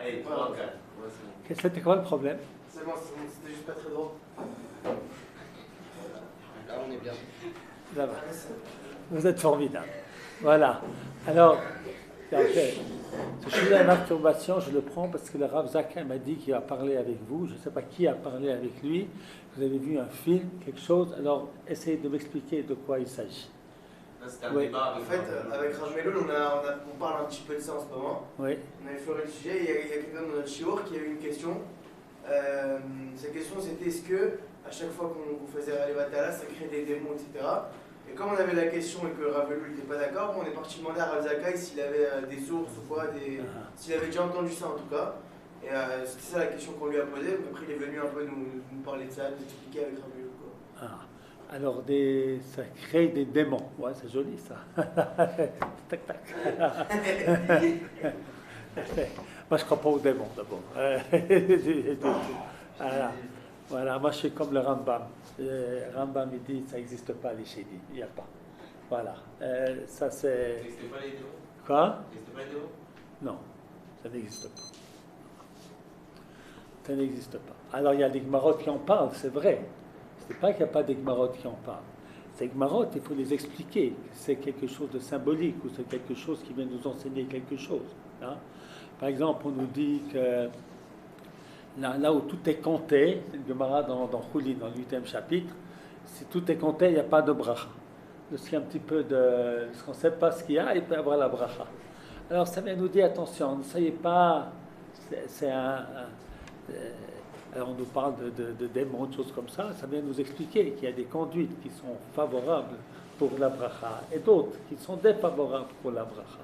Allez, 3, 4. Ouais, c'est bon. C'était quoi le problème? C'est bon, c'était juste pas très drôle. Là, on est bien. Là-bas. Vous êtes formidable. Voilà. Alors, ce sujet de la masturbation, je le prends parce que le Rav Zaka m'a dit qu'il va parler avec vous. Je ne sais pas qui a parlé avec lui. Vous avez vu un film, quelque chose. Alors, essayez de m'expliquer de quoi il s'agit. C'était un Oui. débat En fait, avec Rav Meloul, on parle un petit peu de ça en ce moment. Oui. On a effleuré le sujet. Il y a quelqu'un dans notre shiur qui a eu une question. Sa question, c'était est-ce que à chaque fois qu'on faisait Ralev Atala, ça crée des démons, etc. Et comme on avait la question et que Rav Meloul n'était pas d'accord, on est parti demander à Rav Zakai s'il avait des sources ou quoi, s'il avait déjà entendu ça en tout cas. Et c'était ça la question qu'on lui a posée. Après, il est venu un peu nous parler de ça, nous expliquer avec Rav Meloul, quoi. Alors, ça crée des démons. Ouais, c'est joli ça. Tac, tac. Moi, je ne crois pas aux démons d'abord. Voilà, moi je suis comme le Rambam. Rambam il dit ça n'existe pas les chédis, il n'y a pas. Voilà, ça c'est. Ça n'existe pas les démons? Quoi? Ça n'existe pas les démons? Non, ça n'existe pas. Ça n'existe pas. Alors il y a des Gmarot qui en parlent, c'est vrai. C'est pas qu'il n'y a pas des Gmarot qui en parlent. Ces Gmarot, il faut les expliquer. C'est quelque chose de symbolique ou c'est quelque chose qui vient nous enseigner quelque chose. Hein? Par exemple, on nous dit que là où tout est compté, c'est le Gemara dans Choulin, dans le 8e chapitre, si tout est compté, il n'y a pas de bracha. Lorsqu'il y a un petit peu de. Lorsqu'on ne sait pas ce qu'il y a, il peut y avoir la bracha. Alors ça vient nous dire attention, ne soyez pas. Alors on nous parle de démons, de choses comme ça, ça vient nous expliquer qu'il y a des conduites qui sont favorables pour la bracha et d'autres qui sont défavorables pour la bracha.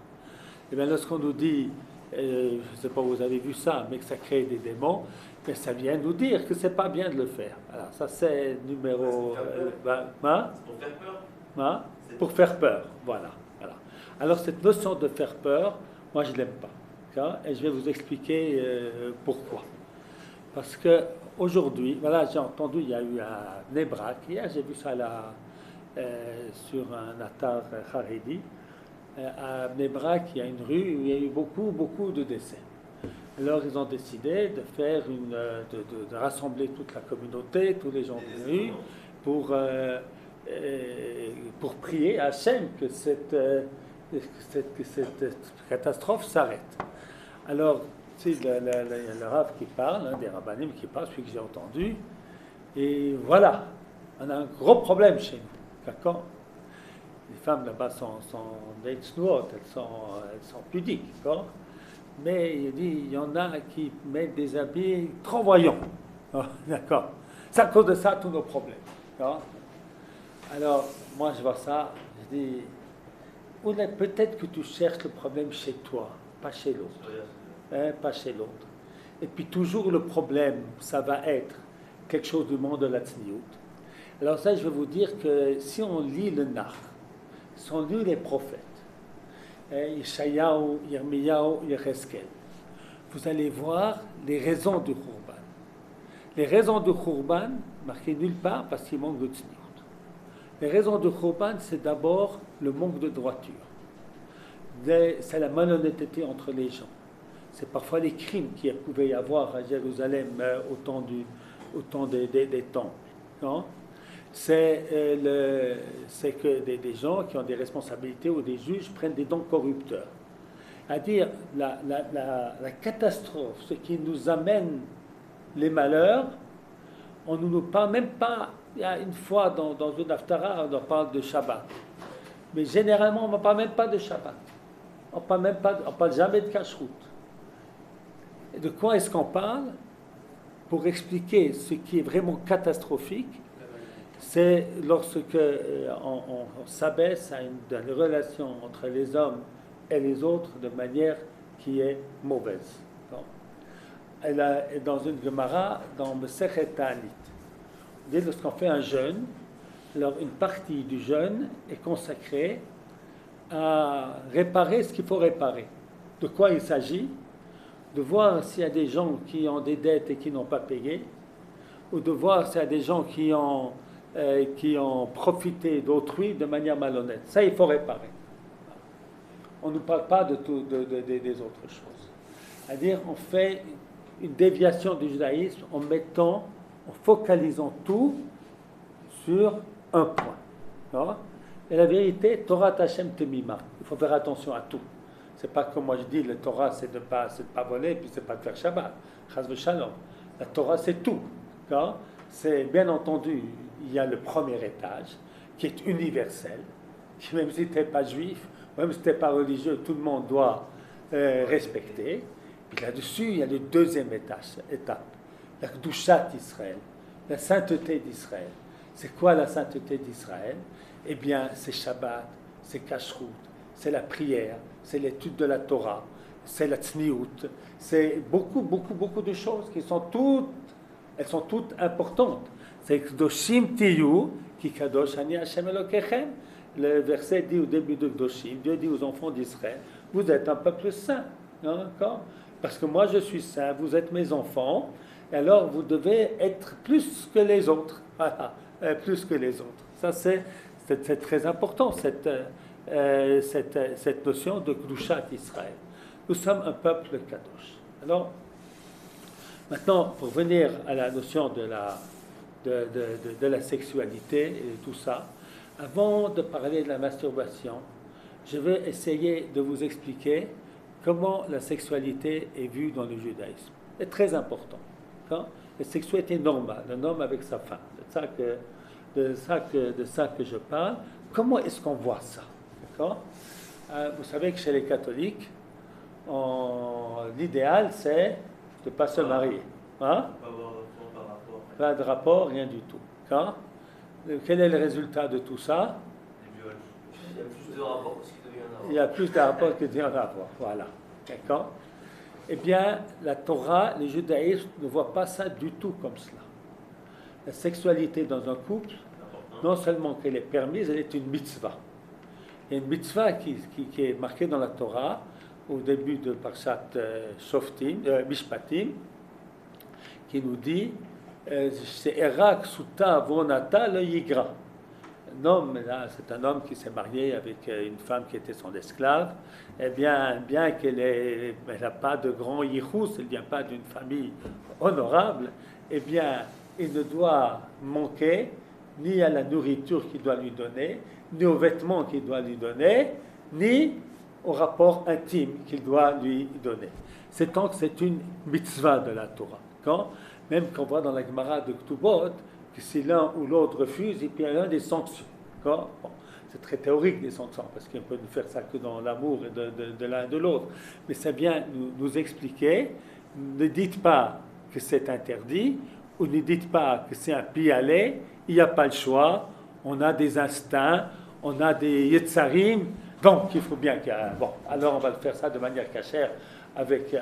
Et bien lorsqu'on nous dit. Je ne sais pas si vous avez vu ça, mais que ça crée des démons, mais ça vient nous dire que c'est pas bien de le faire. Alors ça c'est numéro... Pour faire peur, voilà. Alors cette notion de faire peur, moi je ne l'aime pas. Et je vais vous expliquer pourquoi. Parce que aujourd'hui, voilà, j'ai entendu, il y a eu un Nebrak, hier j'ai vu ça là, sur un atar Haredi. À Bnei-Brak, il y a une rue où il y a eu beaucoup de décès. Alors ils ont décidé de faire de rassembler toute la communauté, tous les gens venus, pour prier à Hachem que cette catastrophe s'arrête. Alors, il y a le Rav qui parle, un des rabbanim qui parle, celui que j'ai entendu, et voilà, on a un gros problème chez nous, d'accord? Les femmes là-bas sont elles sont pudiques, d'accord? Mais il dit, il y en a qui mettent des habits trop voyants. Oh, d'accord? C'est à cause de ça tous nos problèmes. D'accord? Alors, moi je vois ça, je dis, peut-être que tu cherches le problème chez toi, pas chez l'autre. Pas chez l'autre. Et puis toujours le problème, ça va être quelque chose du monde de la tzniut. Alors ça, je vais vous dire que si on lit le Nach, si on lit les prophètes, Yeshayahu, Yirmiyahu, Yecheskel, vous allez voir les raisons du Khurban. Les raisons du Khurban, marquées nulle part parce qu'il manque de tzniut. Les raisons du Khurban, c'est d'abord le manque de droiture. C'est la malhonnêteté entre les gens. C'est parfois les crimes qu'il pouvait y avoir à Jérusalem au temps des temples. Non? C'est que des gens qui ont des responsabilités ou des juges prennent des dons corrupteurs. C'est-à-dire, la catastrophe, ce qui nous amène les malheurs, on ne nous parle même pas. Il y a une fois dans une haftara, on parle de Shabbat. Mais généralement, on ne parle même pas de Shabbat. On ne parle jamais de Kashrut. Et de quoi est-ce qu'on parle? Pour expliquer ce qui est vraiment catastrophique, c'est lorsque on s'abaisse à une relation entre les hommes et les autres de manière qui est mauvaise. Dans une Gemara, dans Mesechet Ta'anit, on dit lorsqu'on fait un jeûne, alors une partie du jeûne est consacrée à réparer ce qu'il faut réparer. De quoi il s'agit? De voir s'il y a des gens qui ont des dettes et qui n'ont pas payé, ou de voir s'il y a des gens qui ont profité d'autrui de manière malhonnête. Ça, il faut réparer. On ne parle pas des autres choses. C'est-à-dire, on fait une déviation du judaïsme en focalisant tout sur un point. Non? Et la vérité, Torah Hashem Temima. Il faut faire attention à tout. C'est pas comme moi je dis, la Torah c'est de pas voler, puis c'est pas de faire Shabbat. Chas v'shalom. La Torah c'est tout. D'accord? C'est bien entendu, il y a le premier étage qui est universel, qui même si tu n'es pas juif, même si tu n'es pas religieux, tout le monde doit respecter. Puis là-dessus, il y a le deuxième étape, la Kedushat d'Israël, la sainteté d'Israël. C'est quoi la sainteté d'Israël? Eh bien, c'est Shabbat, c'est Kashrut, c'est la prière, c'est l'étude de la Torah, c'est la Tzniout, c'est beaucoup de choses qui sont toutes importantes. C'est Kedoshim Tiyu, qui Kadosh Ani Hashem Elokechem. Le verset dit au début de Kedoshim, Dieu dit aux enfants d'Israël, vous êtes un peuple saint, d'accord? Parce que moi je suis saint, vous êtes mes enfants, et alors vous devez être plus que les autres. Voilà, plus que les autres. Ça c'est très important, cette notion de Kedushat Israël. Nous sommes un peuple kadosh. Alors, maintenant, pour venir à la notion de la sexualité et de tout ça, avant de parler de la masturbation, je vais essayer de vous expliquer comment la sexualité est vue dans le judaïsme. C'est très important. La sexualité normale, un homme avec sa femme. De ça que je parle. Comment est-ce qu'on voit ça? D'accord? Vous savez que chez les catholiques, l'idéal c'est de ne pas se marier. Hein? Pas de rapport, rien du tout. D'accord? Quel est le résultat de tout ça? Il y a plus de rapports qu'il devait y en avoir. Il y a plus de rapports qu'il devait y en avoir. Voilà. D'accord? Eh bien, la Torah, les judaïstes ne voient pas ça du tout comme cela. La sexualité dans un couple, non seulement qu'elle est permise, elle est une mitzvah. Il y a une mitzvah qui est marquée dans la Torah, au début de Parshat Mishpatim, qui nous dit She'erak suta vonata le yigra. Un homme, là, c'est un homme qui s'est marié avec une femme qui était son esclave. Eh bien qu'elle n'a pas de grand yichus, elle ne vient pas d'une famille honorable, eh bien, il ne doit manquer ni à la nourriture qu'il doit lui donner, ni aux vêtements qu'il doit lui donner, ni au rapport intime qu'il doit lui donner. C'est tant que c'est une mitzvah de la Torah. Même qu'on voit dans la Gemara de Ktubot, que si l'un ou l'autre refuse, il y a des sanctions. Bon, c'est très théorique, les sanctions, parce qu'on peut ne faire ça que dans l'amour de l'un et de l'autre. Mais ça vient nous expliquer, ne dites pas que c'est interdit, ou ne dites pas que c'est un pis-aller, il n'y a pas le choix, on a des instincts, on a des yetzarim, donc il faut bien que... Bon, alors on va le faire ça de manière cachère avec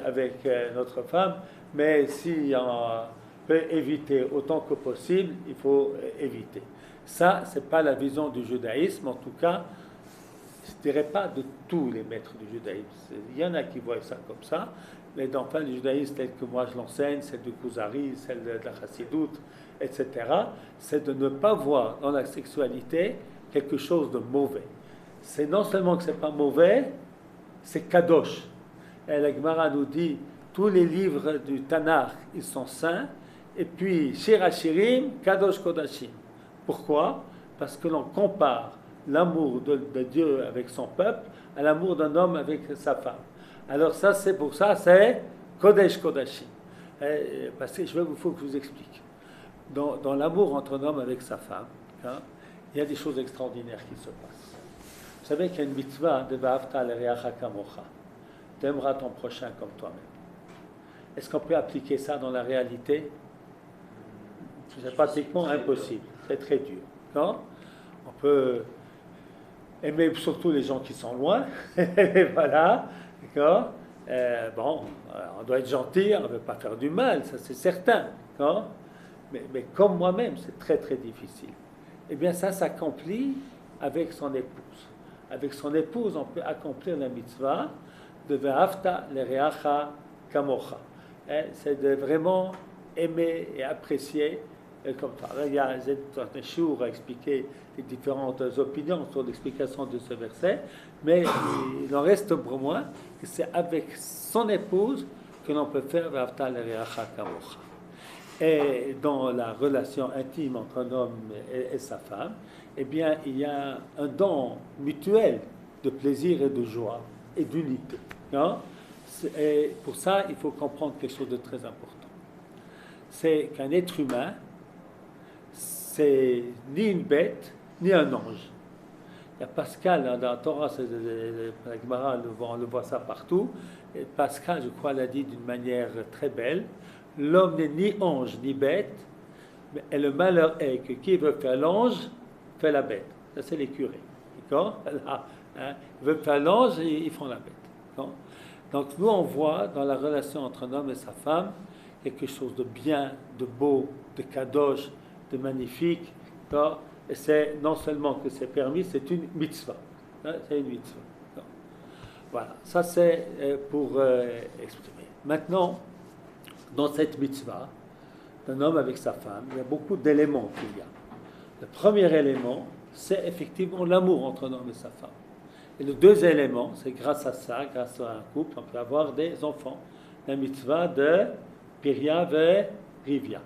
notre femme, mais si on peut éviter autant que possible, il faut éviter. Ça, ce n'est pas la vision du judaïsme, en tout cas, je ne dirais pas de tous les maîtres du judaïsme. Il y en a qui voient ça comme ça, mais dans le judaïsme tel que moi je l'enseigne, celle du Kuzari, celle de la Chassidoute, etc., c'est de ne pas voir dans la sexualité quelque chose de mauvais. C'est non seulement que ce n'est pas mauvais, c'est kadosh. Et la Gemara nous dit, tous les livres du Tanakh, ils sont saints, et puis Shir Hashirim, Kadosh Kodashim. Pourquoi? Parce que l'on compare l'amour de Dieu avec son peuple à l'amour d'un homme avec sa femme. Alors ça, c'est pour ça, c'est Kodesh Kodashim. Parce que il faut que je vous explique. Dans l'amour entre un homme avec sa femme, il y a des choses extraordinaires qui se passent. Vous savez qu'il y a une mitzvah de Va'avta l'ereacha kamocha. Tu aimeras ton prochain comme toi-même. Est-ce qu'on peut appliquer ça dans la réalité? C'est pratiquement impossible. C'est très dur. Non? On peut aimer surtout les gens qui sont loin. Voilà. D'accord? On doit être gentil, on ne veut pas faire du mal, ça c'est certain. D'accord? Mais comme moi-même, c'est très très difficile. Eh bien, ça s'accomplit avec son épouse. Avec son épouse, on peut accomplir la mitzvah de Ve'afta l'ereacha kamocha. C'est de vraiment aimer et apprécier comme ça. Il y a un shiur à expliquer les différentes opinions sur l'explication de ce verset, mais il en reste pour moi que c'est avec son épouse que l'on peut faire V'ahavta l'reacha kamocha. Et dans la relation intime entre un homme et sa femme, eh bien, il y a un don mutuel de plaisir et de joie et d'unité. Hein? Et pour ça, il faut comprendre quelque chose de très important. C'est qu'un être humain, c'est ni une bête, ni un ange. Il y a Pascal, dans la Torah, la Gemara, on le voit ça partout. Et Pascal, je crois, l'a dit d'une manière très belle. L'homme n'est ni ange, ni bête, et le malheur est que qui veut faire l'ange, fait la bête. Ça, c'est les curés. D'accord? Là, hein, ils veulent faire l'ange, et ils font la bête. D'accord? Donc, nous, on voit dans la relation entre un homme et sa femme quelque chose de bien, de beau, de kadosh, de magnifique. D'accord? Et c'est non seulement que c'est permis, c'est une mitzvah. Hein, c'est une mitzvah. D'accord? Voilà, ça c'est pour exprimer. Maintenant, dans cette mitzvah, d'un homme avec sa femme, il y a beaucoup d'éléments qu'il y a. Le premier élément, c'est effectivement l'amour entre un homme et sa femme. Et le deuxième élément, c'est grâce à ça, grâce à un couple, on peut avoir des enfants. La mitzvah de Pirya ve Rivia.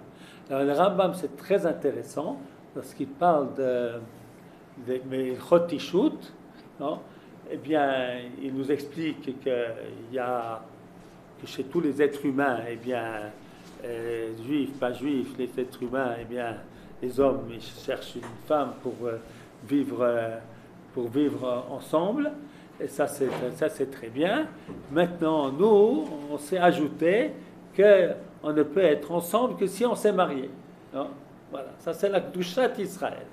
Alors le Rambam, c'est très intéressant, lorsqu'il parle de Melchot Tishut, eh bien, il nous explique qu'il y a que chez tous les êtres humains, eh bien, juifs, pas juifs, les êtres humains, eh bien, les hommes ils cherchent une femme pour vivre ensemble. Et ça, c'est très bien. Maintenant, nous, on s'est ajouté qu'on ne peut être ensemble que si on s'est marié. Non? Voilà, ça c'est la Kedushat Israël.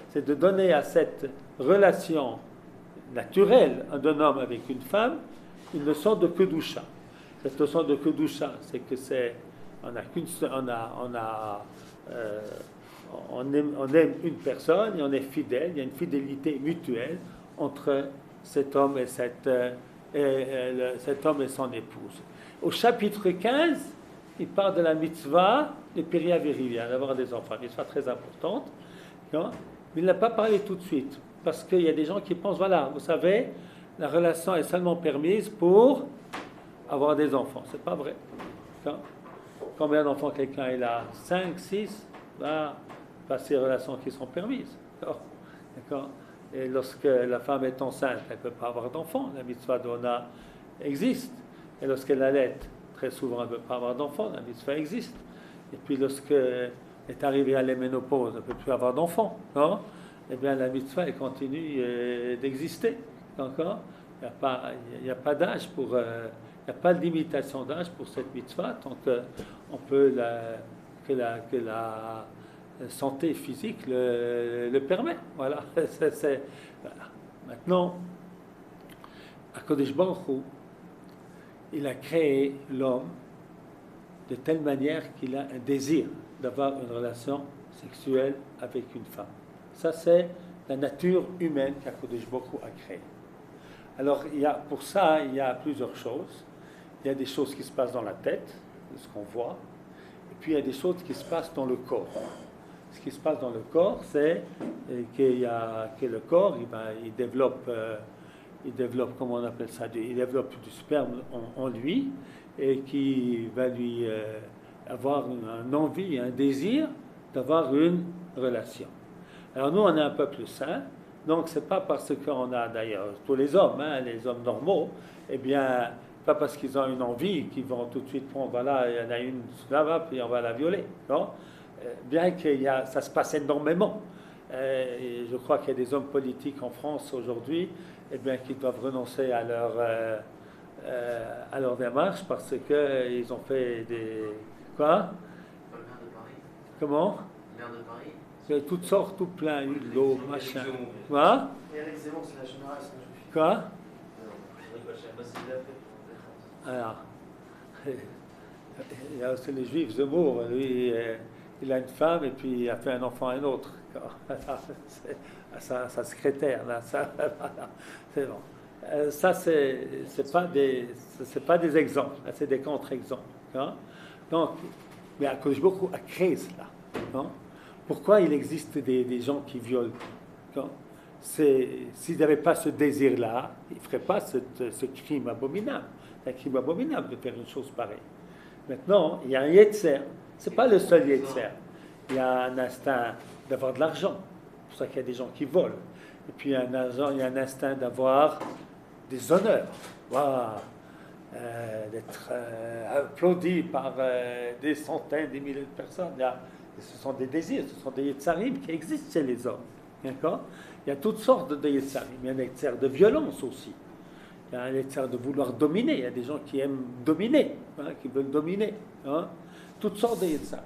C'est de donner à cette relation naturelle d'un homme avec une femme une leçon de Kedusha. Cette leçon de Kedusha, c'est que on aime une personne et on est fidèle, il y a une fidélité mutuelle entre cet homme et cet homme et son épouse. Au chapitre 15, il parle de la mitzvah de Pirya Virivia, d'avoir des enfants, une mitzvah très importante, mais il n'a pas parlé tout de suite, parce qu'il y a des gens qui pensent, voilà, vous savez, la relation est seulement permise pour avoir des enfants. C'est pas vrai. Combien d'enfants quelqu'un il a 5, 6, là, pas ces relations qui sont permises. D'accord? Et lorsque la femme est enceinte, elle ne peut pas avoir d'enfants. La mitzvah d'Ona existe. Et lorsqu'elle allait, très souvent, elle ne peut pas avoir d'enfants. La mitzvah existe. Et puis, lorsqu'elle est arrivée à la ménopause, elle ne peut plus avoir d'enfants. Non? Eh bien, la mitzvah, elle continue d'exister. D'accord? Il n'y a pas d'âge pour... il n'y a pas de limitation d'âge pour cette mitzvah, tant qu'on peut que la santé physique le permet. Voilà. Voilà. Maintenant, HaKadosh Baruch Hu, il a créé l'homme de telle manière qu'il a un désir d'avoir une relation sexuelle avec une femme. Ça, c'est la nature humaine qu'HaKadosh Baruch Hu a créée. Alors, pour ça, il y a plusieurs choses. Il y a des choses qui se passent dans la tête, ce qu'on voit, et puis il y a des choses qui se passent dans le corps. Ce qui se passe dans le corps, c'est que le corps, il développe, comment on appelle ça, il développe du sperme en lui, et qui va lui avoir une envie, un désir d'avoir une relation. Alors nous, on est un peuple saint, donc c'est pas parce qu'on a d'ailleurs tous les hommes, les hommes normaux, eh bien, pas parce qu'ils ont une envie qu'ils vont tout de suite prendre, voilà, il y en a une là-bas, puis on va la violer. Non? Bien que ça se passe énormément. Et je crois qu'il y a des hommes politiques en France aujourd'hui, eh bien, qui doivent renoncer à leur démarche parce qu'ils ont fait des... Quoi? Le maire de Paris. Comment? Le maire de Paris. Il y a toutes sortes, tout plein, l'eau, machin. Quoi? Eric Zemmour, c'est la génération. Quoi? Je sais pas s'il l'a fait. Alors, il y a aussi les juifs, Zemmour, lui, il a une femme et puis il a fait un enfant à un autre. Sa secrétaire, là, ça, voilà, c'est bon. Ça, c'est pas des exemples, c'est des contre-exemples. Hein? Donc, mais HaKadosh Baruch Hu a créé cela. Hein? Pourquoi il existe des gens qui violent? Hein? S'ils n'avaient pas ce désir-là, ils ne feraient pas ce crime abominable. C'est un crime abominable de faire une chose pareille. Maintenant, il y a un yetzer. Ce n'est pas le seul yetzer. Il y a un instinct d'avoir de l'argent. C'est pour ça qu'il y a des gens qui volent. Et puis il y a un instinct d'avoir des honneurs. Waouh, d'être applaudi par des centaines, des milliers de personnes. Ce sont des désirs, ce sont des yetzarim qui existent chez les hommes. D'accord? Il y a toutes sortes de yetzarim. Il y a un yetzer de violence aussi. Il y a un yetzer de vouloir dominer. Il y a des gens qui aiment dominer, hein, qui veulent dominer. Hein? Toutes sortes de yetzarim.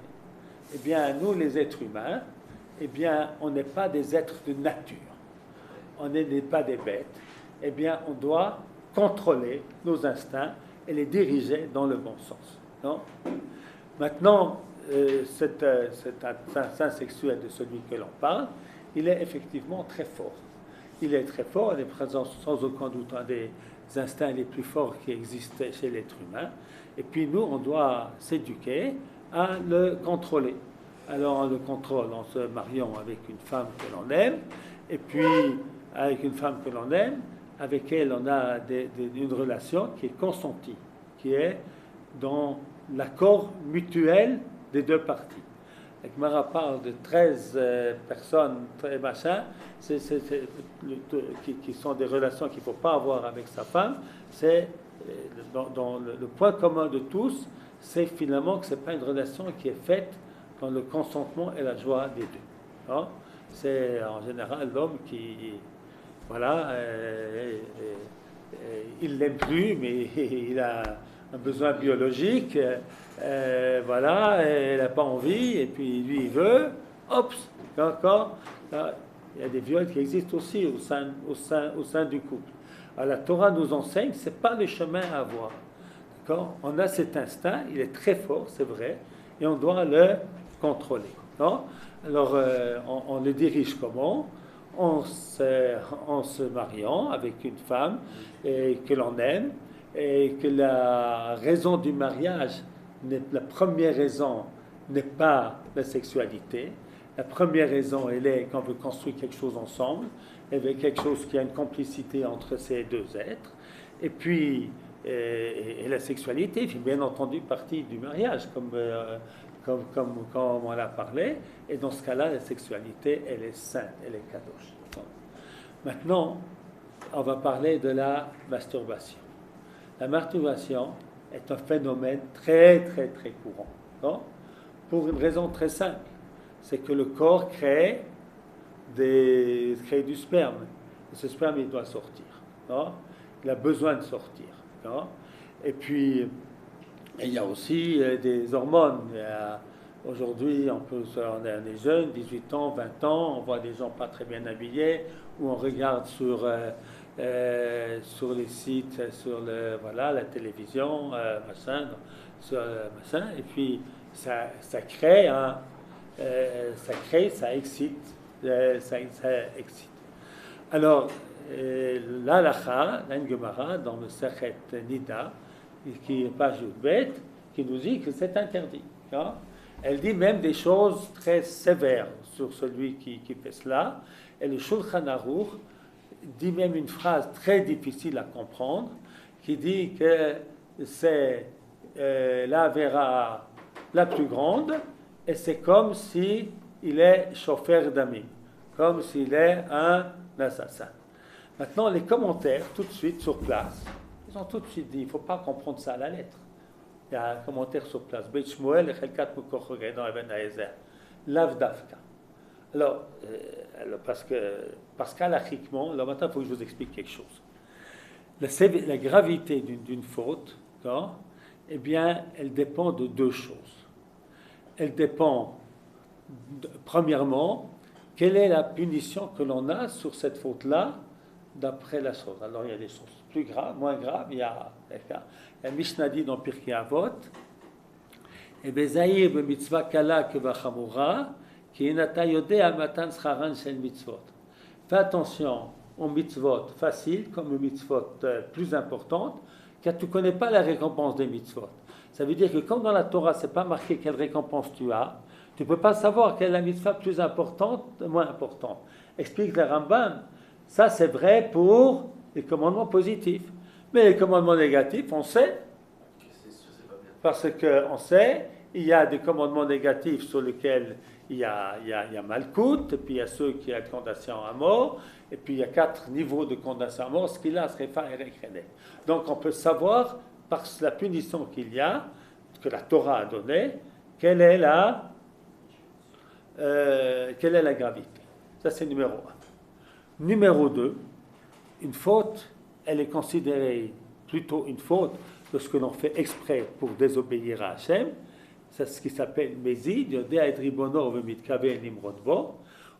Eh bien, nous, les êtres humains, eh bien, on n'est pas des êtres de nature. On n'est pas des bêtes. Eh bien, on doit contrôler nos instincts et les diriger dans le bon sens. Non? Maintenant, cet instinct sexuel de celui que l'on parle, il est effectivement très fort. Il est très fort, il est présent sans aucun doute un des instincts les plus forts qui existent chez l'être humain. Et puis nous, on doit s'éduquer à le contrôler. Alors on le contrôle en se mariant avec une femme que l'on aime, et puis avec une femme que l'on aime, avec elle on a une relation qui est consentie, qui est dans l'accord mutuel des deux parties. Et Mara parle de 13 personnes, très machin, qui sont des relations qu'il ne faut pas avoir avec sa femme. C'est dans le point commun de tous, c'est finalement que ce n'est pas une relation qui est faite dans le consentement et la joie des deux. Hein? C'est en général l'homme qui, voilà, il l'aime plus, mais il a un besoin biologique, voilà, elle n'a pas envie, et puis lui il veut, hop, encore. Là, il y a des viols qui existent aussi au sein du couple. Alors, la Torah nous enseigne, ce n'est pas le chemin à avoir. D'accord? On a cet instinct, il est très fort, c'est vrai, et on doit le contrôler. Non? Alors, on le dirige comment? En se mariant avec une femme que l'on aime, et que la raison du mariage, la première raison n'est pas la sexualité. La première raison, elle est qu'on veut construire quelque chose ensemble, avec quelque chose qui a une complicité entre ces deux êtres. Et puis, et la sexualité fait bien entendu partie du mariage, comme on l'a parlé. Et dans ce cas-là, la sexualité, elle est sainte, elle est kadosh. Maintenant, on va parler de la masturbation. La masturbation est un phénomène très, très, très courant. Non? Pour une raison très simple. C'est que le corps crée du sperme. Et ce sperme, il doit sortir. Non? Il a besoin de sortir. Non? Et puis, il y a aussi des hormones. Aujourd'hui, on est jeunes, 18 ans, 20 ans, on voit des gens pas très bien habillés, ou on regarde sur les sites, sur la télévision, machin, et puis ça crée ça excite, ça excite. Alors, l'Halacha, l'Gemara, dans le Sechet Nida, qui est page Yudbet, qui nous dit que c'est interdit. Hein? Elle dit même des choses très sévères sur celui qui fait cela. Et le Shulchan Aruch dit même une phrase très difficile à comprendre, qui dit que c'est la vera la plus grande, et c'est comme si il est chauffeur d'amis, comme s'il est un assassin. Maintenant, les commentaires, tout de suite sur place, ils ont tout de suite dit, il ne faut pas comprendre ça à la lettre. Il y a un commentaire sur place. Beit Shmuel, Chelkat Mukochogé, dans Eben Haezer. Lav Dafka. Alors, parce qu'alachiquement, alors maintenant, il faut que je vous explique quelque chose. La gravité d'une faute, eh bien, elle dépend de deux choses. Elle dépend, premièrement, quelle est la punition que l'on a sur cette faute-là, d'après la chose. Alors, il y a des choses plus graves, moins graves. Il y a Mishnah dit dans Pirkei Avot, et bezaïr be mitzvah kala que bachamura, qui inata yodea matan scharan shel mitzvot. Fais attention aux mitzvot faciles comme aux mitzvot plus importantes, car tu ne connais pas la récompense des mitzvot. Ça veut dire que comme dans la Torah, ce n'est pas marqué quelle récompense tu as, tu ne peux pas savoir quelle est la mitzvah plus importante, moins importante. Explique le Rambam. Ça, c'est vrai pour les commandements positifs. Mais les commandements négatifs, on sait, C'est pas bien. parce qu'on sait, il y a des commandements négatifs sur lesquels il y a Malkout, et puis il y a ceux qui ont condamnation à mort, et puis il y a 4 niveaux de condamnation à mort, ce qu'il a, serait pas Erekhrene. Donc on peut savoir, par la punition qu'il y a, que la Torah a donnée, quelle est la gravité. Ça c'est numéro 1. Numéro 2, une faute, elle est considérée plutôt une faute de ce que l'on fait exprès pour désobéir à Hachem. C'est ce qui s'appelle Mézid, Yodea et Ribono Vemitkaven Nimrodbo,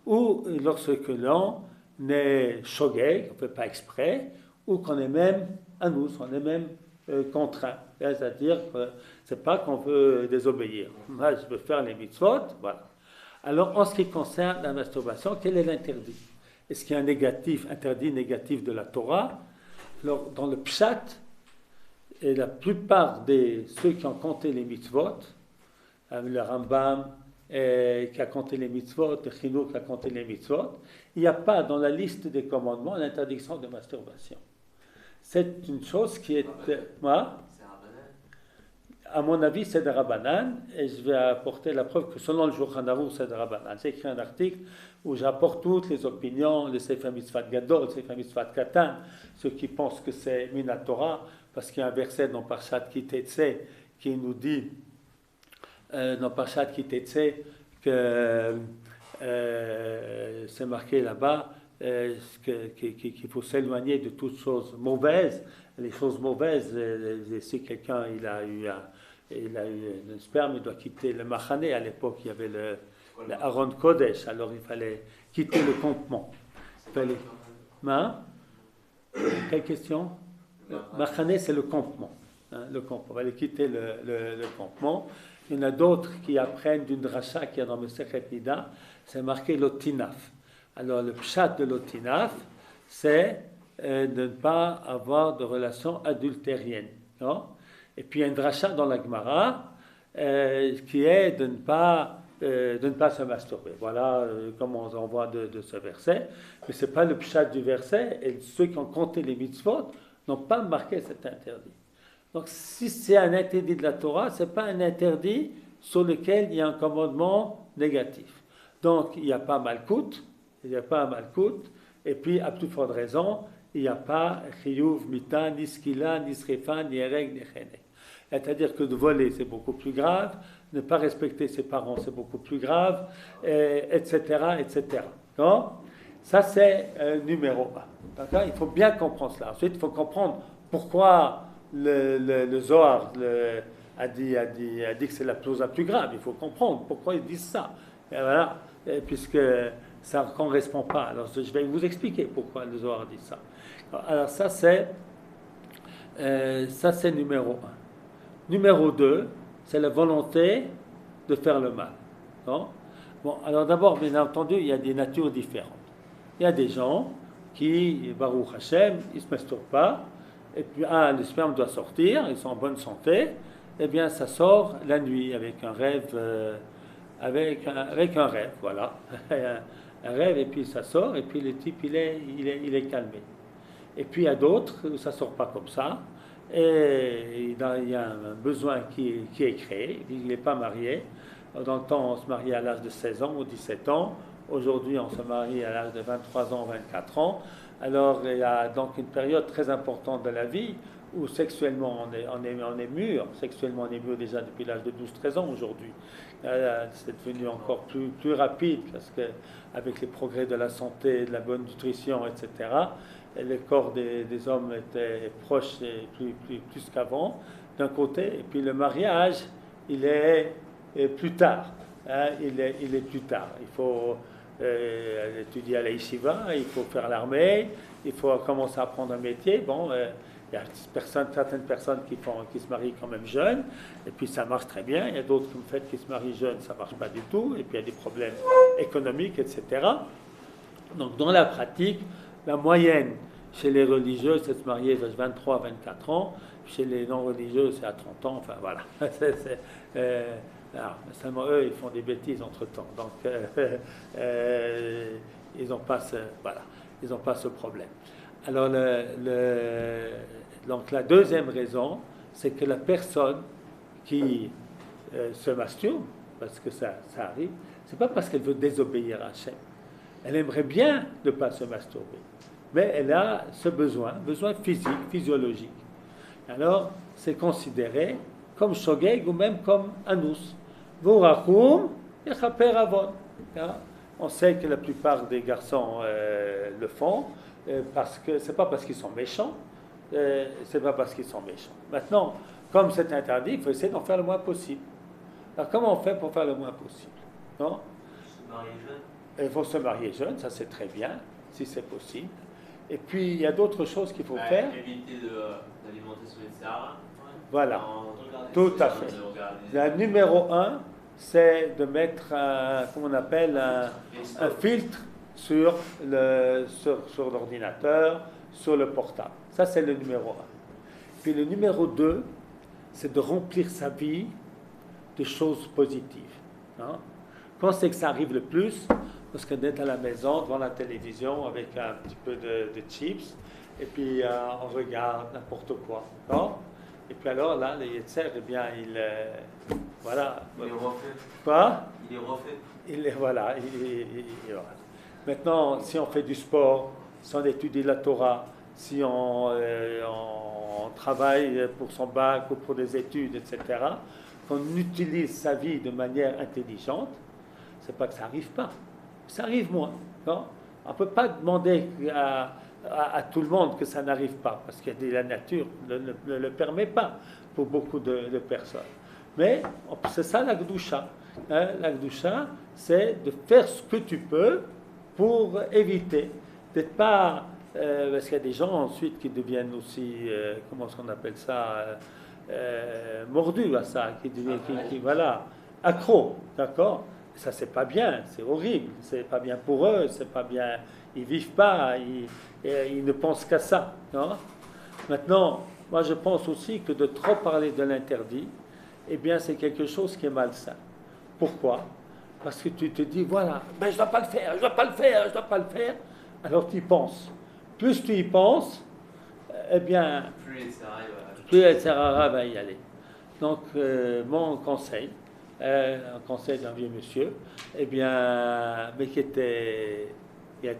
ou lorsque l'on est shogeg, on ne fait pas exprès, ou qu'on est même anous, on est même contraint. C'est-à-dire que ce n'est pas qu'on veut désobéir. Moi, je veux faire les mitzvot, voilà. Alors, en ce qui concerne la masturbation, quel est l'interdit? Est-ce qu'il y a un interdit négatif de la Torah? Alors, dans le Pshat, et la plupart de ceux qui ont compté les mitzvot, le Rambam qui a compté les mitzvot, le Chinouk qui a compté les mitzvot, il n'y a pas dans la liste des commandements l'interdiction de masturbation. C'est une chose qui est... Moi, à mon avis, c'est de Rabbanan, et je vais apporter la preuve que selon le Shulchan Aruch, c'est de Rabbanan. J'ai écrit un article où j'apporte toutes les opinions, le Sefer Mitzvat Gadol, le Sefer Mitzvat Katan, ceux qui pensent que c'est Minatora, parce qu'il y a un verset dans Parshat Kitetse qui nous dit, dans Parshat Kitetse, que c'est marqué là-bas, qu'il faut s'éloigner de toutes choses mauvaises. Les choses mauvaises, si quelqu'un il a eu un sperme, il doit quitter le Machané. À l'époque, il y avait le Aaron Kodesh, alors il fallait quitter le campement. Quelle question? Machané, c'est le campement. Le campement. On va aller quitter le campement. Il y en a d'autres qui apprennent d'une dracha qui est dans le Sechet Nida, c'est marqué l'otinaf. Alors le pshat de l'otinaf, c'est de ne pas avoir de relations adultériennes. Non? Et puis il y a une dracha dans la Gemara qui est de ne pas se masturber. Voilà comment on voit de ce verset. Mais ce n'est pas le pshat du verset, et ceux qui ont compté les mitzvot n'ont pas marqué cet interdit. Donc si c'est un interdit de la Torah, ce n'est pas un interdit sur lequel il y a un commandement négatif. Donc il n'y a pas malkout, et puis à toute forte raison, il n'y a pas chiyuv, mita, ni skila, ni srefa, ni ereg, ni chenek. C'est-à-dire que de voler, c'est beaucoup plus grave, ne pas respecter ses parents, c'est beaucoup plus grave, etc., etc. Donc, ça, c'est numéro 1. D'accord? Il faut bien comprendre cela. Ensuite, il faut comprendre pourquoi le Zohar a dit que c'est la chose la plus grave. Il faut comprendre pourquoi ils disent ça. Et voilà, puisque ça ne correspond pas. Alors, je vais vous expliquer pourquoi le Zohar dit ça. Alors, ça, c'est numéro 1. Numéro 2, c'est la volonté de faire le mal. Non? Bon, alors d'abord, bien entendu, il y a des natures différentes. Il y a des gens qui, Baruch Hashem, ils ne se masturbent pas, et puis, le sperme doit sortir, ils sont en bonne santé, eh bien, ça sort la nuit avec un rêve, voilà. Un rêve, et puis ça sort, et puis le type, il est calmé. Et puis, il y a d'autres où ça ne sort pas comme ça, et il y a un besoin qui est créé, il n'est pas marié. Dans le temps, on se mariait à l'âge de 16 ans ou 17 ans. Aujourd'hui, on se marie à l'âge de 23 ans, 24 ans. Alors, il y a donc une période très importante de la vie où sexuellement on est mûr. Sexuellement, on est mûr déjà depuis l'âge de 12-13 ans aujourd'hui. C'est devenu encore plus rapide parce qu'avec les progrès de la santé, de la bonne nutrition, etc., le corps des hommes était proche plus qu'avant, d'un côté. Et puis le mariage, il est plus tard. Il est plus tard. Il faut étudier à la yeshiva, il faut faire l'armée, il faut commencer à apprendre un métier. Bon, il y a certaines personnes qui se marient quand même jeunes, et puis ça marche très bien. Il y a d'autres comme fait qui se marient jeunes, ça ne marche pas du tout, et puis il y a des problèmes économiques, etc. Donc dans la pratique, la moyenne chez les religieux, c'est de se marier à 23-24 ans, chez les non-religieux, c'est à 30 ans, enfin voilà. Alors, seulement eux, ils font des bêtises entre-temps, donc ils n'ont pas ce problème. Alors, donc la deuxième raison, c'est que la personne qui se masturbe, parce que ça arrive, c'est pas parce qu'elle veut désobéir à Hachem. Elle aimerait bien ne pas se masturber, mais elle a ce besoin physique, physiologique. Alors, c'est considéré comme shogeg ou même comme anus. Vorachum et chaper avon. On sait que la plupart des garçons le font, parce que c'est pas parce qu'ils sont méchants, c'est pas parce qu'ils sont méchants. Maintenant, comme c'est interdit, il faut essayer d'en faire le moins possible. Alors, comment on fait pour faire le moins possible? Non? Se marier jeune. Il faut se marier jeune, ça c'est très bien, si c'est possible. Et puis, il y a d'autres choses qu'il faut faire. Éviter d'alimenter sur les Sahara. Voilà, tout à fait. Le numéro un, c'est de mettre comment on appelle, un filtre sur l'ordinateur, sur le portable. Ça, c'est le numéro un. Puis le numéro 2, c'est de remplir sa vie de choses positives. Hein? Quand c'est que ça arrive le plus, parce qu'on est à la maison, devant la télévision, avec un petit peu de chips, et puis on regarde n'importe quoi. Non? Et puis alors là, le Yetzer, eh bien, voilà. Il est refait. Quoi? Il est refait. Voilà. Maintenant, si on fait du sport, si on étudie la Torah, si on travaille pour son bac ou pour des études, etc., qu'on utilise sa vie de manière intelligente, c'est pas que ça n'arrive pas. Ça arrive moins. Non? On ne peut pas demander à tout le monde que ça n'arrive pas, parce que la nature ne le permet pas pour beaucoup de personnes. Mais c'est ça la Gdusha. Hein? La Gdusha, c'est de faire ce que tu peux pour éviter d'être pas... parce qu'il y a des gens ensuite qui deviennent aussi, comment est-ce qu'on appelle ça, mordus à ça, qui deviennent, voilà, accros, d'accord? Ça, c'est pas bien, c'est horrible, c'est pas bien pour eux, c'est pas bien, ils vivent pas, ils ne pensent qu'à ça, non? Maintenant, moi je pense aussi que de trop parler de l'interdit, eh bien c'est quelque chose qui est malsain. Pourquoi? Parce que tu te dis, voilà, ben je dois pas le faire, je dois pas le faire, je dois pas le faire, alors tu y penses. Plus tu y penses, eh bien, plus el Sarara va y aller. Donc, mon conseil, un conseil d'un vieux monsieur, eh bien, mais je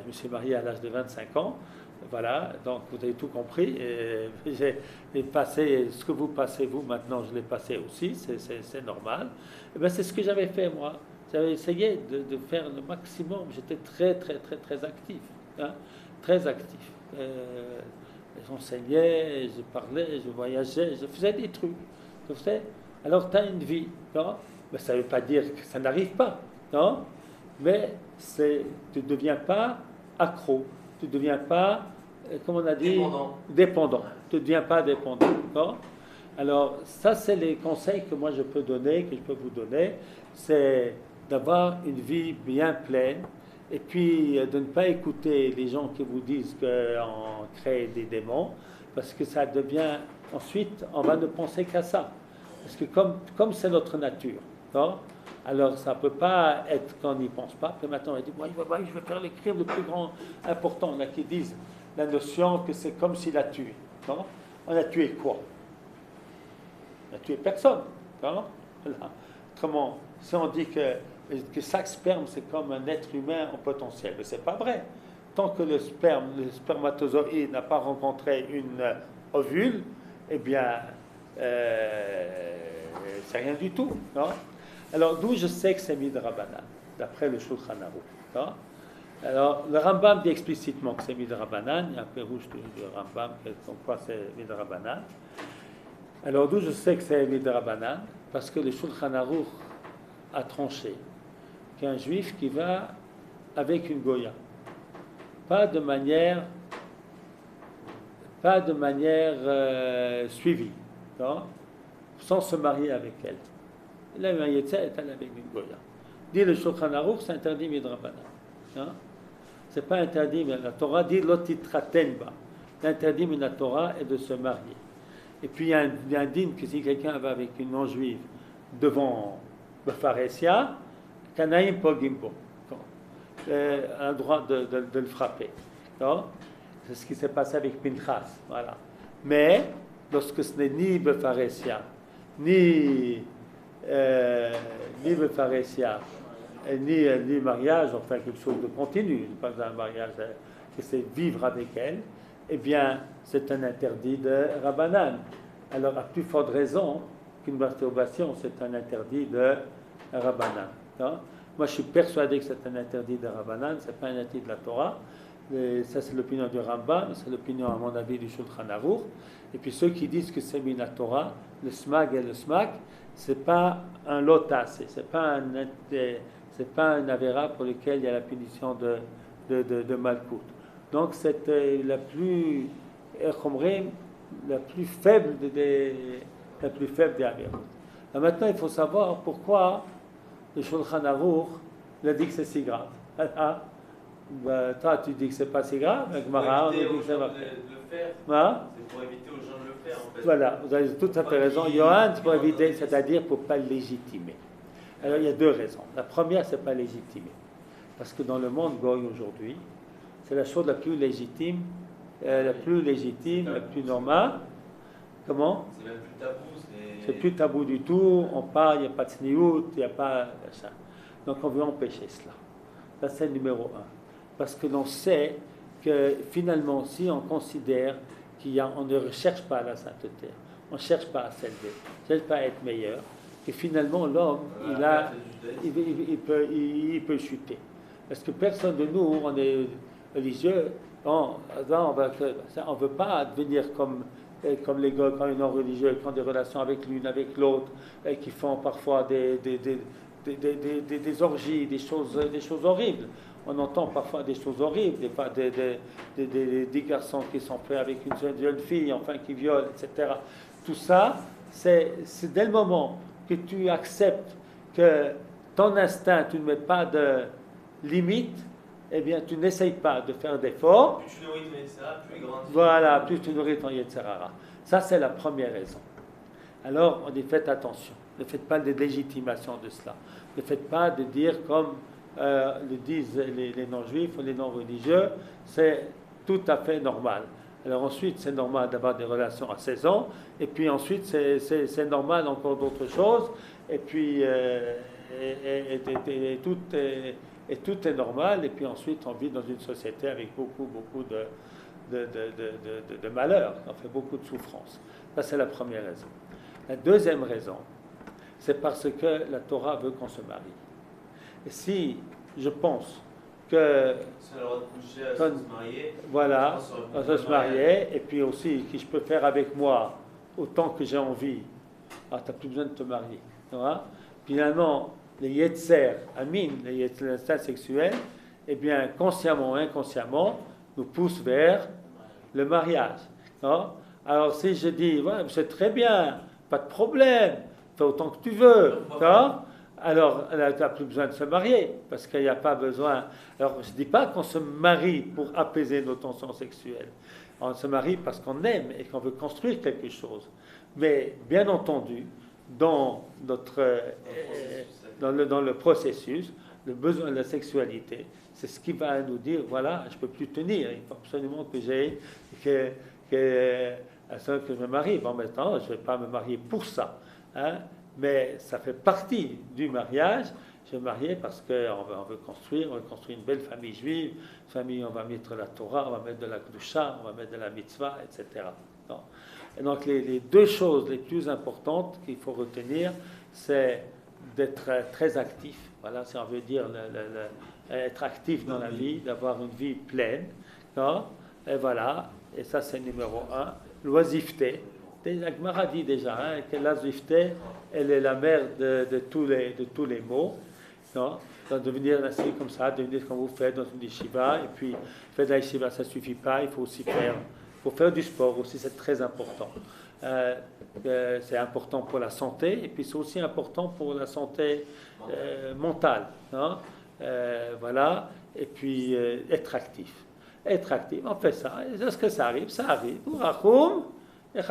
me suis marié à l'âge de 25 ans, voilà, donc vous avez tout compris, j'ai passé, ce que vous passez vous, maintenant je l'ai passé aussi, c'est normal. Eh bien, c'est ce que j'avais fait moi, j'avais essayé de faire le maximum, j'étais très, très, très, très actif, hein, très actif. J'enseignais, je parlais, je voyageais, je faisais des trucs. Alors tu as une vie, non? Mais ça ne veut pas dire que ça n'arrive pas, non? Mais tu ne deviens pas accro, tu ne deviens pas, comme on a dit, dépendant. Tu ne deviens pas dépendant, non? Alors ça, c'est les conseils que moi je peux donner, que je peux vous donner, c'est d'avoir une vie bien pleine, et puis de ne pas écouter les gens qui vous disent qu'on crée des démons, parce que ça devient, ensuite, on va ne penser qu'à ça. Parce que comme c'est notre nature, non? Alors ça ne peut pas être qu'on n'y pense pas. Puis maintenant on dit, moi je vais faire les crimes le plus grand important, là, qui disent la notion que c'est comme s'il a tué. Non? On a tué quoi? On a tué personne. Non? Voilà. Autrement, si on dit que chaque sperme c'est comme un être humain en potentiel, mais c'est pas vrai. Tant que le spermatozoïde n'a pas rencontré une ovule, eh bien, c'est rien du tout. Non? Alors, d'où je sais que c'est Midrabanan, d'après le Shulchan Aruch. Alors, le Rambam dit explicitement que c'est Midrabanan, il y a un pérouche du Rambam, comme quoi c'est Midrabanan. Alors, d'où je sais que c'est Midrabanan? Parce que le Shulchan Aruch a tranché qu'un juif qui va avec une goya, pas de manière suivie, non? Sans se marier avec elle. Il a eu un Yetzer, est allé avec une goya. Dit le Shulchan Aruch, c'est interdit midrabanan. Hein? C'est pas interdit, mais la Torah dit lotitraten ba. L'interdit de la Torah est de se marier. Et puis il y a un din que si quelqu'un va avec une non-juive devant le Pharésia, Kanaïm Pogimbo, a le droit de le frapper. Non? C'est ce qui s'est passé avec Pinchas. Voilà. Mais, lorsque ce n'est ni Befaresia, ni Befaresia, ni mariage, enfin quelque chose de continu, pas un mariage, que c'est vivre avec elle, eh bien, c'est un interdit de Rabbanan. Alors, à plus forte raison qu'une masturbation, c'est un interdit de Rabbanan. Hein? Moi, je suis persuadé que c'est un interdit de Rabbanan, ce n'est pas un interdit de la Torah. Et ça, c'est l'opinion du Rambam, c'est l'opinion, à mon avis, du Shulchan Aruch. Et puis, ceux qui disent que c'est mina Torah, le smag et le smak, c'est pas un lotas, c'est pas un avera pour lequel il y a la punition de Malkout. Donc, c'est la plus faible des avérotes. Maintenant, il faut savoir pourquoi le Shulchan Aruch a dit que c'est si grave. Toi, tu dis que c'est pas si grave, avec Mara, on dit que c'est pas. C'est pour éviter aux gens de le faire, en fait. Voilà, vous avez tout à fait raison. Johan, pour éviter, c'est-à-dire pour pas le légitimer. Alors, il y a deux raisons. La première, c'est pas légitimer. Parce que dans le monde goy aujourd'hui, c'est la chose la plus légitime, la plus normale. Comment? C'est même plus tabou. C'est plus tabou du tout. On parle, il n'y a pas de sniout, il n'y a pas ça. Donc, on veut empêcher cela. Ça, c'est le numéro un. Parce que l'on sait que finalement, si on considère on ne recherche pas la sainteté, on ne cherche pas à s'élever, on ne cherche pas à être meilleur, et finalement l'homme, il peut chuter. Parce que personne de nous, on est religieux, on ne veut pas devenir comme les gars quand ils sont religieux, qui ont des relations avec l'une, avec l'autre, et qui font parfois des orgies, des choses horribles. On entend parfois des choses horribles, des garçons qui sont faits avec une jeune fille, enfin qui violent, etc. Tout ça, c'est dès le moment que tu acceptes que ton instinct, tu ne mets pas de limite, eh bien, tu n'essayes pas de faire d'efforts. Plus tu nourris ton Yetzirah, plus il grandit. Voilà, plus tu nourris ton Yetzirah. Ça, c'est la première raison. Alors, on dit, faites attention. Ne faites pas de légitimation de cela. Ne faites pas de dire comme le disent les non-juifs ou les non-religieux, c'est tout à fait normal. Alors ensuite, c'est normal d'avoir des relations à 16 ans, et puis ensuite, c'est normal encore d'autres choses, et puis tout est normal, et puis ensuite, on vit dans une société avec beaucoup de malheurs, on fait beaucoup de souffrances. Ça, c'est la première raison. La deuxième raison, c'est parce que la Torah veut qu'on se marie. Et si je pense que si on a le droit de coucher, à se marier, voilà, on va se marier, et puis aussi que je peux faire avec moi autant que j'ai envie, tu n'as plus besoin de te marier. Tu vois? Finalement, les yetzer, amin, l'instinct sexuel, eh bien, consciemment ou inconsciemment, nous poussent vers le mariage. Non? Alors si je dis, ouais, c'est très bien, pas de problème, fais autant que tu veux, alors tu n'as plus besoin de se marier, parce qu'il n'y a pas besoin. Alors je ne dis pas qu'on se marie pour apaiser nos tensions sexuelles. On se marie parce qu'on aime et qu'on veut construire quelque chose. Mais bien entendu, dans le processus, le besoin de la sexualité, c'est ce qui va nous dire, voilà, je ne peux plus tenir, il faut absolument que je me marie. Bon, maintenant, je ne vais pas me marier pour ça, hein, mais ça fait partie du mariage. Je vais me marier parce qu'on veut construire une belle famille juive, famille, on va mettre la Torah, on va mettre de la Kedusha, on va mettre de la mitzvah, etc. Non. Et donc les deux choses les plus importantes qu'il faut retenir, c'est d'être très actif. Voilà, si on veut dire être actif dans la vie, d'avoir une vie pleine. Non. Et voilà, et ça c'est numéro un. L'oisiveté. La Gemara dit déjà que l'oisiveté, elle est la mère de tous les maux. Non, donc devenir ainsi comme ça, devenir comme vous faites dans une yeshiva, et puis faire de la yeshiva, ça ne suffit pas, il faut aussi faire du sport aussi, c'est très important. C'est important pour la santé, et puis c'est aussi important pour la santé mentale. Non, voilà, et puis être actif. Être actif, on fait ça, et lorsque ça arrive, ça arrive. Je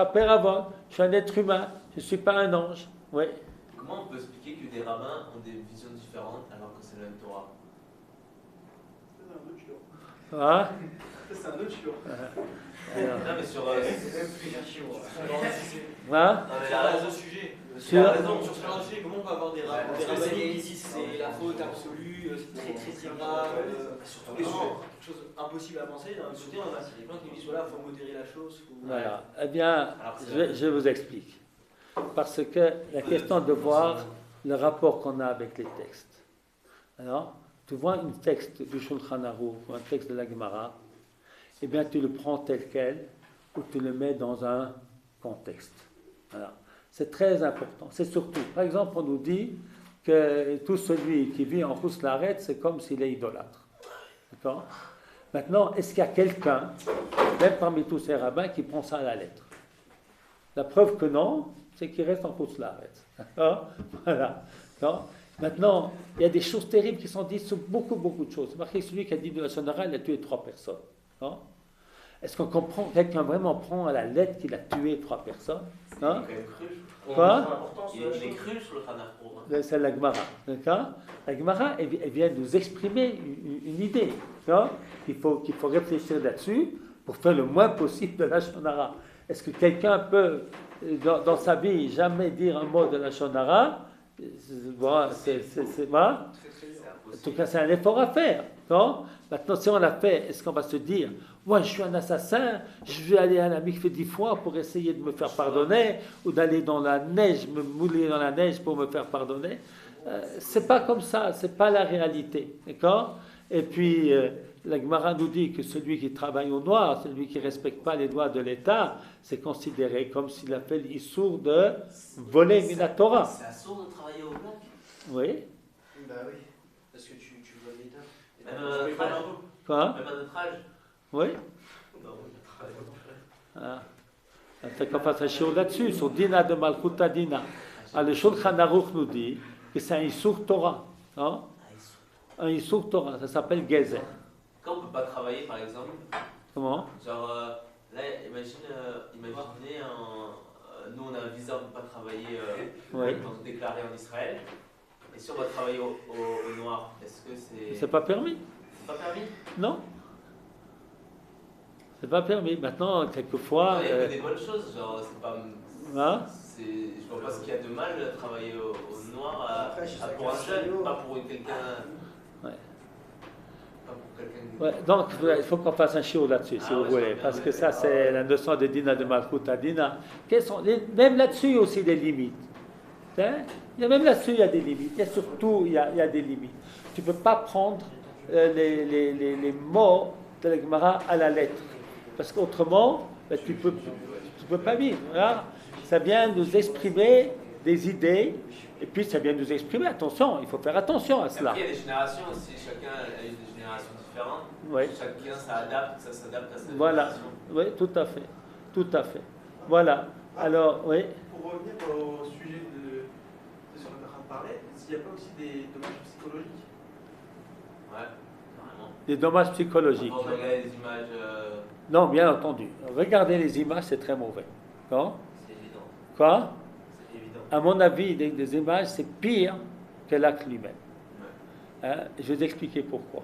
suis un être humain, je ne suis pas un ange. Oui. Comment on peut expliquer que des rabbins ont des visions différentes alors que c'est la même Torah? Ah, C'est un autre chiot. Non, mais sur. Voilà. Non, mais il a raison au sujet. Il Sur- a raison sur ce genre de sujet. Comment on peut avoir des Parce que rabbins c'est c'est la faute absolue, c'est très très très grave, surtout les sujets, quelque chose impossible à penser. D'un autre côté, on a des gens qui nous disent voilà, il faut modérer la chose. Voilà. Eh bien, Alors, c'est je vous explique. Parce que la question de voir le rapport qu'on a avec les textes. Alors, tu vois un texte du Shulchan Aruch ou un texte de la Gemara, eh bien, tu le prends tel quel ou tu le mets dans un contexte. Voilà. C'est très important. C'est surtout, par exemple, on nous dit que tout celui qui vit en Rousslaret, c'est comme s'il est idolâtre. D'accord? Maintenant, est-ce qu'il y a quelqu'un, même parmi tous ces rabbins, qui prend ça à la lettre? La preuve que non, c'est qu'il reste en Rousslaret. D'accord? Voilà. D'accord? Maintenant, il y a des choses terribles qui sont dites sur beaucoup, beaucoup de choses. C'est marqué celui qui a dit de la Shonara, il a tué 3 personnes. D'accord? Est-ce qu'on comprend, quelqu'un vraiment prend à la lettre qu'il a tué 3 personnes? Hein? Il est cru. Quoi? Il est cru sur le Khanaf. C'est la Gemara. D'accord? La Gemara, elle vient nous exprimer une idée. D'accord? qu'il faut réfléchir là-dessus pour faire le moins possible de la Shonara. Est-ce que quelqu'un peut, dans sa vie, jamais dire un mot de la Shonara? Voilà. En tout cas, c'est un effort à faire. Non? Maintenant, si on l'a fait, est-ce qu'on va se dire, moi, je suis un assassin, je vais aller à la mikvé 10 fois pour essayer de me faire pardonner, ou d'aller dans la neige, me mouler dans la neige pour me faire pardonner? C'est pas comme ça, c'est pas la réalité. D'accord? Et puis, la Gemara nous dit que celui qui travaille au noir, celui qui ne respecte pas les lois de l'État, c'est considéré comme s'il a fait l'issour de voler Minatora. C'est assourd de travailler au black. Oui. Bah oui. Parce que tu vois l'État. Même à notre âge. Quoi? Même à notre âge. Oui. Non, on travaille. Ah. C'est qu'on fasse un shiur là-dessus, sur Dina de Malchuta Dina. Alors, le Shulchan Aruch nous dit que c'est un issour Torah. Hein? Un issour Torah, ça s'appelle Gezer. Quand on ne peut pas travailler, par exemple, Comment? genre, là, imaginez, nous on a un visa, on ne peut pas travailler, Oui. pour se déclarer en Israël. Et si on va travailler au noir, est-ce que c'est. C'est pas permis? C'est pas permis? Non. C'est pas permis. Maintenant, quelquefois. Il y a que des bonnes choses, genre, c'est pas. Hein? Je vois pas ce qu'il y a de mal à travailler au noir Après, je sais pour un que jeune, c'est pas pour quelqu'un. Ouais. Pas pour quelqu'un. Ouais, donc, il faut qu'on fasse un shiur là-dessus, si Ah vous ouais, voulez, ça va parce bien, que ouais. ça, c'est la notion de Dina de Malchut à Dina. Même là-dessus, aussi des limites. Hein? Même là-dessus, il y a des limites. Il y a surtout, il y a des limites. Tu ne peux pas prendre les mots de la Gemara à la lettre, parce qu'autrement, ben, tu peux pas vivre. Hein? Ça vient nous exprimer des idées, et puis ça vient nous exprimer, attention, il faut faire attention à cela. Après, il y a des générations aussi, chacun a eu des générations différentes. Oui. Chacun ça s'adapte à sa Voilà, génération. oui, tout à fait, tout à fait. Voilà, alors, oui, Pour revenir au sujet de ce dont on est en train de parler, est-ce qu'il n'y a pas aussi des dommages psychologiques? Ouais, carrément. des dommages psychologiques. Quand on regarde des images, Non, bien entendu. Regarder les images, c'est très mauvais. D'accord? c'est évident. Quoi? C'est évident. À mon avis, des images, c'est pire que l'acte lui-même. Hein? Je vais t'expliquer pourquoi.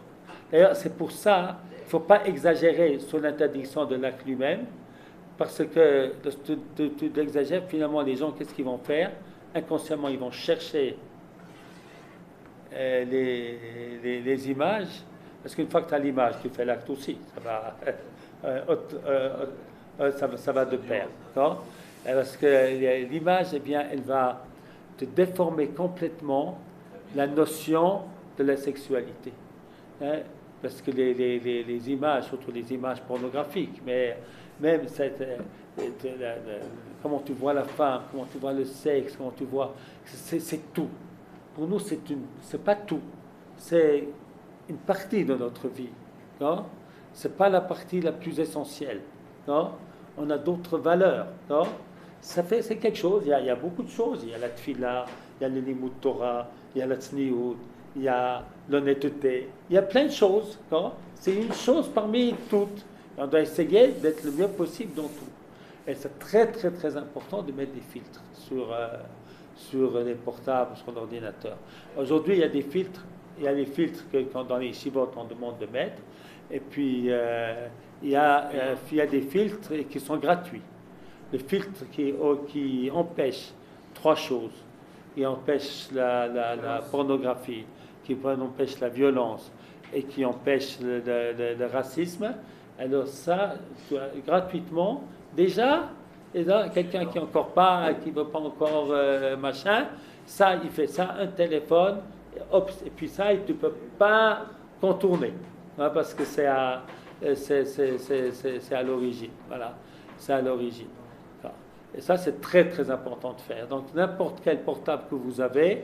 D'ailleurs, c'est pour ça qu'il ne faut pas exagérer sur l'interdiction de l'acte lui-même, parce que tu exagères, finalement, les gens, qu'est-ce qu'ils vont faire? Inconsciemment, ils vont chercher les images, parce qu'une fois que tu as l'image, tu fais l'acte aussi. Ça va de pair. D'accord? Parce que l'image, eh bien, elle va te déformer complètement la notion de la sexualité. Hein? Parce que les images, surtout les images pornographiques, mais même comment tu vois la femme, comment tu vois le sexe, comment tu vois, c'est tout. Pour nous, c'est pas tout. C'est une partie de notre vie. Non? C'est pas la partie la plus essentielle. Non? On a d'autres valeurs. Non? C'est quelque chose. Il y a beaucoup de choses. Il y a la tfila, il y a le limud Torah, il y a la tzniut, il y a l'honnêteté. Il y a plein de choses. Non? C'est une chose parmi toutes. On doit essayer d'être le mieux possible dans tout. Et c'est très, très, très important de mettre des filtres sur les portables, sur l'ordinateur. Aujourd'hui, il y a des filtres. Il y a les filtres que dans les yeshivot, on demande de mettre. Et puis, il il y a des filtres qui sont gratuits. Le filtre qui empêche trois choses. Qui empêche la pornographie, qui empêche la violence et qui empêche le racisme. Alors ça, gratuitement, déjà, et là, quelqu'un qui ne veut pas encore machin, ça, il fait ça, un téléphone, et puis ça, tu ne peux pas contourner, hein, parce que c'est à l'origine. Voilà, c'est à l'origine. Et ça, c'est très, très important de faire. Donc, n'importe quel portable que vous avez,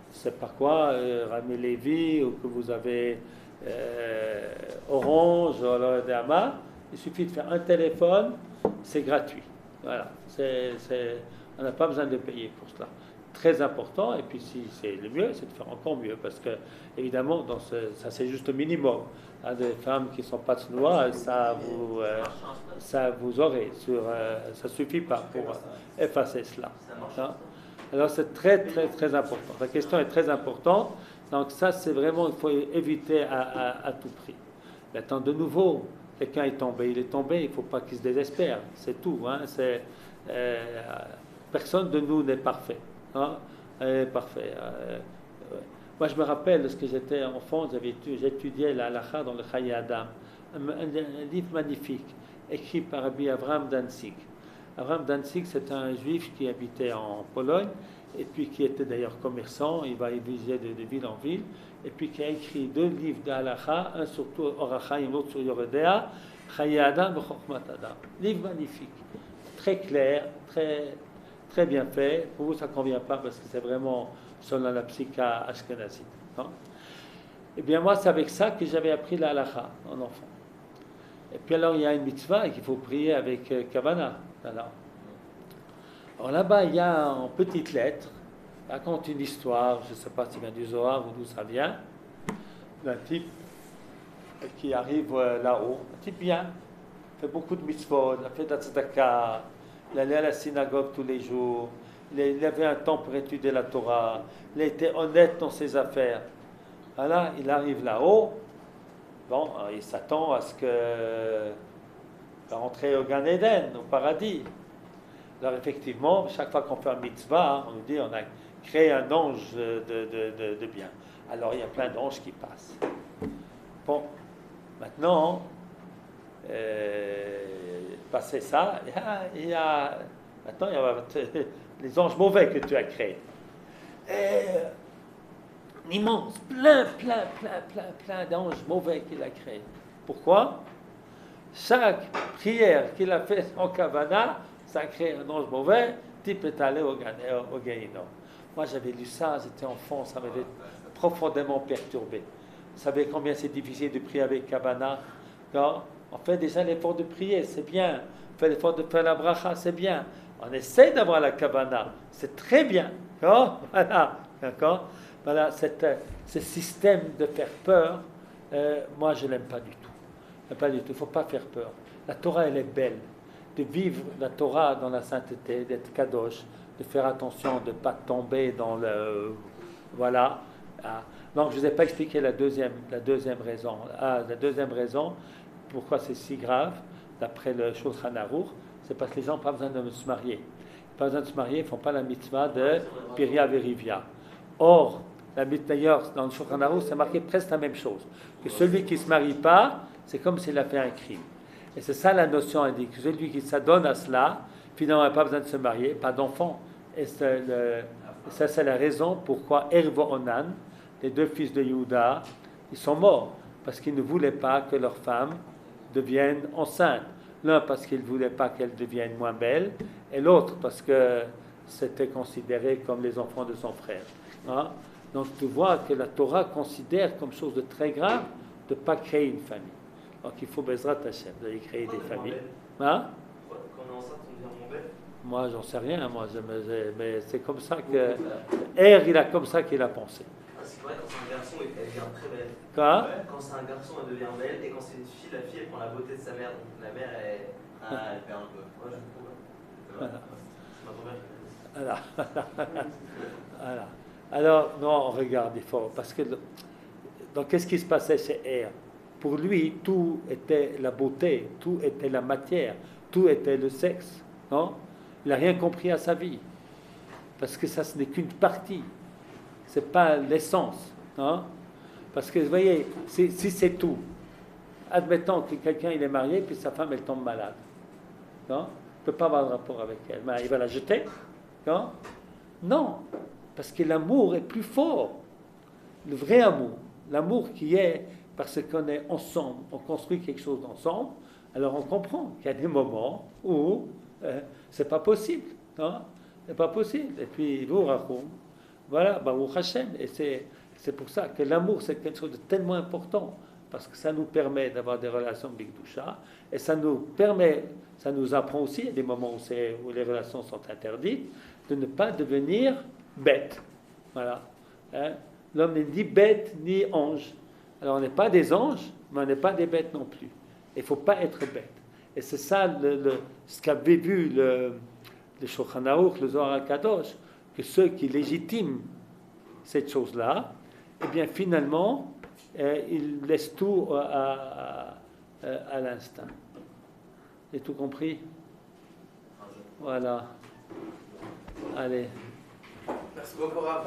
c'est pas quoi, Rami Lévy, ou que vous avez Orange, ou Dama, il suffit de faire un téléphone, c'est gratuit. Voilà, on n'a pas besoin de payer pour cela. Très important, et puis si c'est le mieux, c'est de faire encore mieux, parce que, évidemment, ça c'est juste le minimum. Hein, des femmes qui ne sont pas tsnoua, ça vous aurez, ça ne suffit pas pour effacer cela. Hein. Alors c'est très, très, très important. La question est très importante, donc ça c'est vraiment, il faut éviter à tout prix. Maintenant, de nouveau, quelqu'un est tombé, il ne faut pas qu'il se désespère, c'est tout. Hein, personne de nous n'est parfait. Hein, parfait. Moi, je me rappelle, lorsque j'étais enfant, j'étudiais la halakha dans le Chaye Adam, un livre magnifique, écrit par Rabbi Avraham Danzig. Avraham Danzig, c'est un juif qui habitait en Pologne, et puis qui était d'ailleurs commerçant, il va évoluer de ville en ville, et puis qui a écrit 2 livres de halakha, un sur Orach Chaim, l'autre sur Yoredea, Chaye Adam et Chokhmat Adam. Livre magnifique, très clair, très bien fait. Pour vous, ça ne convient pas parce que c'est vraiment selon la psycha ashkenazite. Hein? Eh bien, moi, c'est avec ça que j'avais appris la halakha en enfant. Et puis alors, il y a une mitzvah qu'il faut prier avec kavana. Alors là-bas, il y a en petites lettres, raconte une histoire, je ne sais pas si ça vient du Zohar ou d'où ça vient, d'un type qui arrive là-haut, un type bien, fait beaucoup de mitzvot, il a fait de la tzedaka, il allait à la synagogue tous les jours, il avait un temps pour étudier la Torah, il était honnête dans ses affaires. Voilà, il arrive là-haut, bon, il s'attend à ce que va rentrer au Gan Eden, au paradis. Alors effectivement, chaque fois qu'on fait un mitzvah, on nous dit on a créé un ange de bien. Alors il y a plein d'anges qui passent. Bon, maintenant, passer ça, maintenant il y a les anges mauvais que tu as créés. Immense, plein d'anges mauvais qu'il a créés. Pourquoi? Chaque prière qu'il a fait en Kavana, ça a créé un ange mauvais, type est allé au Gaïno. Moi j'avais lu ça, j'étais enfant, ça m'avait profondément perturbé. Vous savez combien c'est difficile de prier avec Kavana? On fait déjà l'effort de prier, c'est bien. On fait l'effort de faire la bracha, c'est bien. On essaie d'avoir la Kavana, c'est très bien. Voilà, d'accord? Voilà, ce système de faire peur, moi je ne l'aime pas du tout. Pas du tout, il ne faut pas faire peur. La Torah, elle est belle. De vivre la Torah dans la sainteté, d'être kadosh, de faire attention, de ne pas tomber dans le... Voilà. Donc, je ne vous ai pas expliqué la deuxième raison. La deuxième raison, pourquoi c'est si grave, d'après le Shulchan Aruch, c'est parce que les gens n'ont pas besoin de se marier. Pas besoin de se marier, ils ne font pas la mitzvah de Piria Verivia. Or, d'ailleurs, dans le Shulchan Aruch, c'est marqué presque la même chose. Que celui qui ne se marie pas, c'est comme s'il a fait un crime. Et c'est ça la notion indique. Celui qui s'adonne à cela, finalement, n'a pas besoin de se marier, pas d'enfant. Et ça, c'est la raison pourquoi Ervo Onan, les 2 fils de Yehuda, ils sont morts. Parce qu'ils ne voulaient pas que leur femme devienne enceinte. L'un parce qu'il ne voulait pas qu'elle devienne moins belle, et l'autre parce que c'était considéré comme les enfants de son frère. Hein? Donc tu vois que la Torah considère comme chose de très grave de ne pas créer une famille. Donc il faut Bezrat Hashem, d'aller créer des familles. Hein? Quand on est enceinte, on devient mon belle. Moi, j'en sais rien, mais c'est comme ça que... il a comme ça qu'il a pensé. C'est vrai, quand c'est un garçon, elle devient très belle. Quoi? Quand c'est un garçon, elle devient belle, et quand c'est une fille, la fille, elle prend la beauté de sa mère. Donc la mère, elle perd un peu. Moi, je trouve. Voilà. Voilà. Alors, non, regarde, il faut... Parce que... Donc, qu'est-ce qui se passait chez Er? Pour lui, tout était la beauté, tout était la matière, tout était le sexe. Non? Il n'a rien compris à sa vie. Parce que ça, ce n'est qu'une partie. Ce n'est pas l'essence. Non? Parce que, vous voyez, si c'est tout, admettons que quelqu'un il est marié, puis sa femme, elle tombe malade. Non? Il ne peut pas avoir de rapport avec elle. Mais il va la jeter. Non? Non. Parce que l'amour est plus fort. Le vrai amour. L'amour qui est parce qu'on est ensemble, on construit quelque chose ensemble, alors on comprend qu'il y a des moments où c'est pas possible. Non? C'est pas possible. Et puis, vous, Rachoum, voilà, Baruch Hashem. Et c'est pour ça que l'amour, c'est quelque chose de tellement important, parce que ça nous permet d'avoir des relations bigdoucha, et ça nous apprend aussi, il y a des moments où les relations sont interdites, de ne pas devenir bête. Voilà. Hein? L'homme n'est ni bête ni ange. Alors on n'est pas des anges, mais on n'est pas des bêtes non plus. Il ne faut pas être bête. Et c'est ça ce qu'avait vu le Shulchan Aruch, le Zohar HaKadosh, que ceux qui légitiment cette chose-là, eh bien finalement, ils laissent tout à l'instinct. J'ai tout compris? Voilà. Allez. Merci beaucoup, Rav.